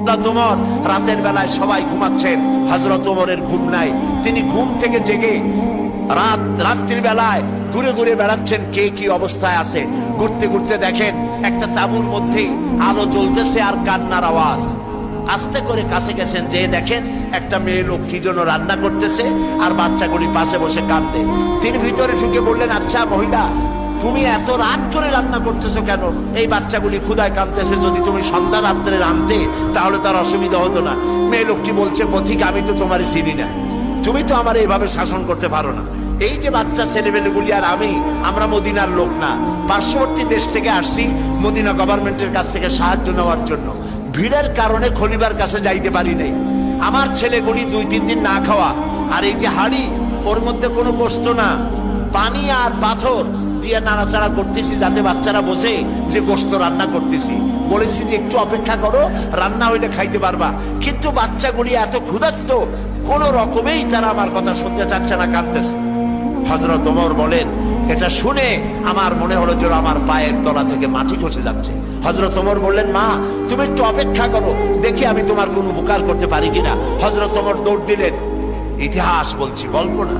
হযরত ওমর রাতের বেলায় সবাই ঘুমাচ্ছেন, হযরত ওমরের ঘুম নাই। তিনি ঘুম থেকে জেগে রাত্রির বেলায় ঘুরে ঘুরে বেড়াচ্ছেন কে কি অবস্থায় আছে। ঘুরতে ঘুরতে দেখেন একটা তাঁবুর মধ্যে আলো জ্বলতেছে আর কান্নার আওয়াজ। আস্তে করে কাছে গেছেন, যে দেখেন একটা মেয়ে লোক কি জন্য রান্না করতেছে আর বাচ্চাগুলি পাশে বসে কাঁদে। তিনি ভিতরে ঢুকে বললেন, আচ্ছা মহিলা, তুমি এত রাত করে রান্না করতেছো কেন? এই বাচ্চাগুলি ক্ষুধায় কাঁদতেছে, যদি তুমি সন্ধ্যা রাত্রে রাঁধতে তাহলে তার অসুবিধা হতো না। মেয়ে লোকটি বলছে, পথিক, আমি তো তোমার চিনি না, তুমি তো আমার এইভাবে শাসন করতে পারো না। এই যে বাচ্চা ছেলেমেয়েগুলি আর আমরা মদিনার লোক না, পার্শ্ববর্তী দেশ থেকে আসছি মদিনা গভর্নমেন্টের কাছ থেকে সাহায্য নেওয়ার জন্য। ভিড়ের কারণে খলিফার কাছে যাইতে পারি নাই। আমার ছেলেগুলি 2-3 দিন না খাওয়া, আর এই যে হাড়ি, ওর মধ্যে কোনো গোশত না, পানি আর পাথর দিয়ে নাড়াচাড়া করতেছি যাতে বাচ্চারা বোঝে যে গোশত রান্না করতেছি। বলেছি যে একটু অপেক্ষা করো, রান্না হইলে খাইতে পারবা। কিন্তু বাচ্চাগুলি এত ক্ষুধার্ত, কোন রকমেই তারা আমার কথা শুনতে চাচ্ছে না, কাঁদতেছে। হযরত ওমর বলেন, এটা শুনে আমার মনে হলো যে আমার পায়ের তলা থেকে মাটি খসে যাচ্ছে। হযরত ওমর বললেন, মা তুমি একটু অপেক্ষা করো, দেখি আমি তোমার কোনো উপকার করতে পারি কিনা। হযরত ওমর দৌড় দিলেন। ইতিহাস বলছি, গল্প না।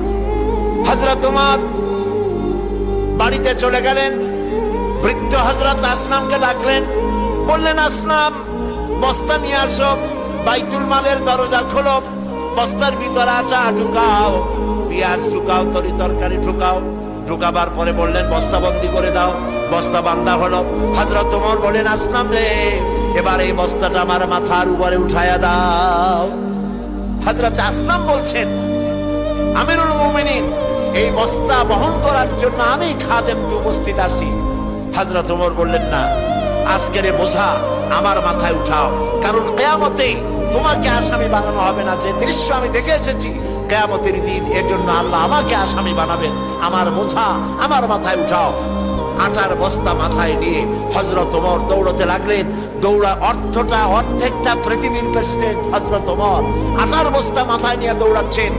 হযরত ওমর বাড়িতে চলে গেলেন। বৃদ্ধ হযরত আসনামকে ডাকলেন, বললেন, আসনাম, বস্তা নিয়ে আসো, বাইতুল মালের দরজা খোলো, বস্তার ভিতরে আটা ঢুকাও, পেঁয়াজ ঢুকাও, তরি তরকারি ঢুকাও। ঢুকাবার পরে বললেন, বস্তা বন্দি করে দাও। বস্তা বান্ধা হলো। হযরত ওমর বলেন, আসনাম রে, এবার এই বস্তাটা আমার মাথার উপরে উঠায়া দাও। হযরত আসনাম বলছেন, আমিরুল মুমিনিন, এই বস্তা বহন করার জন্য আমি খাদেম তো উপস্থিত আছি। হযরত ওমর বললেন, না, আজকের বোঝা আমার মাথায় উঠাও, কারণ কিয়ামতে তোমাকে আসামি বানানো হবে না। যে দৃশ্য আমি দেখে এসেছি কিয়ামতের দিন, এর জন্য আল্লাহ আমাকে আসামি বানাবেন। আমার বোঝা আমার মাথায় উঠাও। আটার বস্তা মাথায় নিয়ে হযরত ওমর দৌড়তে লাগলেন। অর্ধেকটা পৃথিবীর প্রেসিডেন্ট হযরত ওমর আটার বস্তা মাথায় নিয়ে দৌড়াচ্ছেন।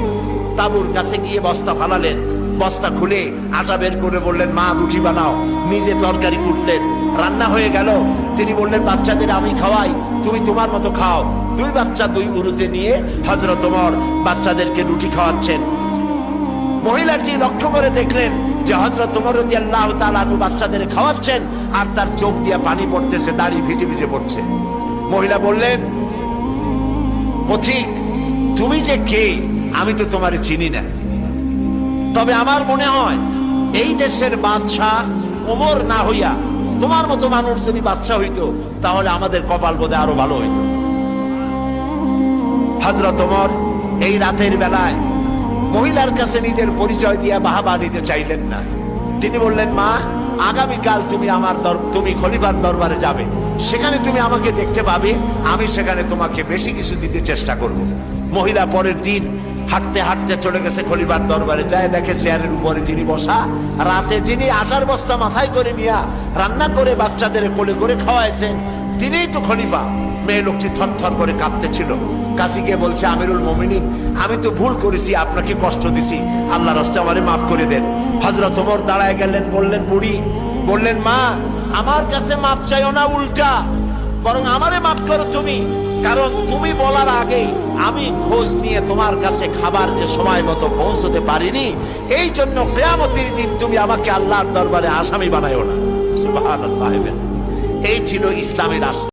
তাঁবুর কাছে গিয়ে বস্তা ফালালেন। বস্তা খুলে আটা বের করে বললেন, মা রুটি বানাও। নিজে তরকারি কুটলেন, রান্না হয়ে গেল। তিনি বললেন, বাচ্চাদের আমি খাওয়াই, তুমি তোমার মতো খাও। 2 বাচ্চা 2 উরুতে নিয়ে হযরত ওমর বাচ্চাদেরকে রুটি খাওয়াচ্ছেন। মহিলাটি লক্ষ্য করে দেখলেন যে হযরত ওমর রাদিয়াল্লাহু তাআলা আনহু বাচ্চাদের খাওয়াচ্ছেন আর তার চোখ দিয়ে পানি পড়তেছে, দাড়ি ভিজে ভিজে পড়ছে। মহিলা বললেন, পথিক, তুমি যে কে আমি তো তোমারে চিনি না, তবে আমার মনে হয় এই দেশের বাদশাহ ওমর না হইয়া তোমার মতো মানুষ যদি বাদশাহ হইতো তাহলে আমাদের কপাল বোধে আরো ভালো হইতো। হযরত ওমর এই রাতের বেলায় মহিলার কাছে নিজের পরিচয় দিয়ে বাহাবা নিতে চাইলেন না। তিনি বললেন, মা, আগামীকাল তুমি খলিফার দরবারে যাবে, সেখানে তুমি আমাকে দেখতে পাবে, আমি সেখানে তোমাকে বেশি কিছু দিতে চেষ্টা করব। মহিলা পরের দিন হাঁটতে হাঁটতে চলে গেছে খলিফার দরবারে। যায় দেখে চেয়ারের উপরে যিনি বসা, রাতে যিনি আটার বস্তা মাথায় করে নিয়া রান্না করে বাচ্চাদের কোলে করে খাওয়াইছেন, তিনিই তো খলিফা। মেয়ে লোকটি থরথর করে কাঁপতেছিল। কাছে গিয়ে বলছে, আমিরুল মুমিনিন, আমি তো ভুল করেছি, আপনাকে কষ্ট দিছি, আল্লাহর রাস্তায় আমারে মাফ করে দেন। হযরত ওমর দাঁড়ায় গেলেন। বললেন, বুড়ি, বললেন, মা, আমার কাছে মাফ চাইও না, উল্টা বরং আমারে মাফ করো তুমি, কারণ তুমি বলার আগে আমি খোঁজ নিয়ে তোমার কাছে খাবার যে সময় মতো পৌঁছতে পারিনি, এই জন্য কিয়ামতের দিন তুমি আমাকে আল্লাহর দরবারে আসামি বানাইও না। সুবহানাল্লাহ। এই ছিল ইসলামের আসল।